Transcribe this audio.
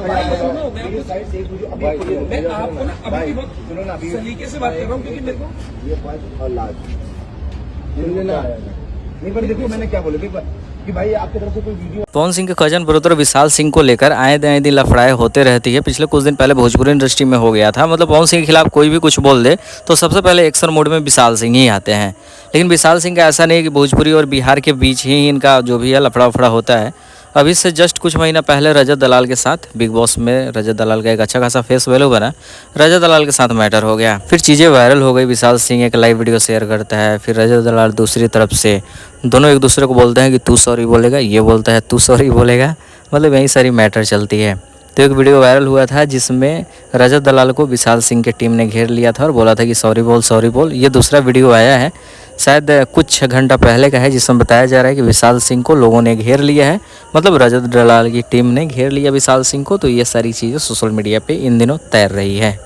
सुनो, मैं आपको ना अभी बहुत सलीके से बात कर रहा हूँ, क्योंकि मेरे को ये बात और लाज नहीं, पर देखो मैंने क्या बोला कि भाई आपकी तरफ से कोई वीडियो। पवन सिंह के कजन ब्रदर विशाल सिंह को लेकर आए दिन लफड़ाई होते रहती है। पिछले कुछ दिन पहले भोजपुरी इंडस्ट्री में हो गया था, मतलब पवन सिंह के खिलाफ कोई भी कुछ बोल दे तो सबसे पहले एक्शन मोड में विशाल सिंह ही आते हैं। लेकिन विशाल सिंह का ऐसा नहीं कि भोजपुरी और बिहार के बीच ही इनका जो भी है लफड़ा उफड़ा होता है। अभी से जस्ट कुछ महीना पहले रजत दलाल के साथ बिग बॉस में रजत दलाल का एक अच्छा खासा फेस वैल्यू बना, रजत दलाल के साथ मैटर हो गया। फिर चीज़ें वायरल हो गई। विशाल सिंह एक लाइव वीडियो शेयर करता है, फिर रजत दलाल दूसरी तरफ से दोनों एक दूसरे को बोलते हैं कि तू सॉरी बोलेगा, ये बोलता है तू सॉरी बोलेगा, मतलब यही सारी मैटर चलती है। तो एक वीडियो वायरल हुआ था जिसमें रजत दलाल को विशाल सिंह की टीम ने घेर लिया था और बोला था कि सॉरी बोल। ये दूसरा वीडियो आया है, शायद कुछ घंटा पहले का है, जिसमें बताया जा रहा है कि विशाल सिंह को लोगों ने घेर लिया है, मतलब रजत दलाल की टीम ने घेर लिया विशाल सिंह को। तो ये सारी चीज़ें सोशल मीडिया पे इन दिनों तैर रही है।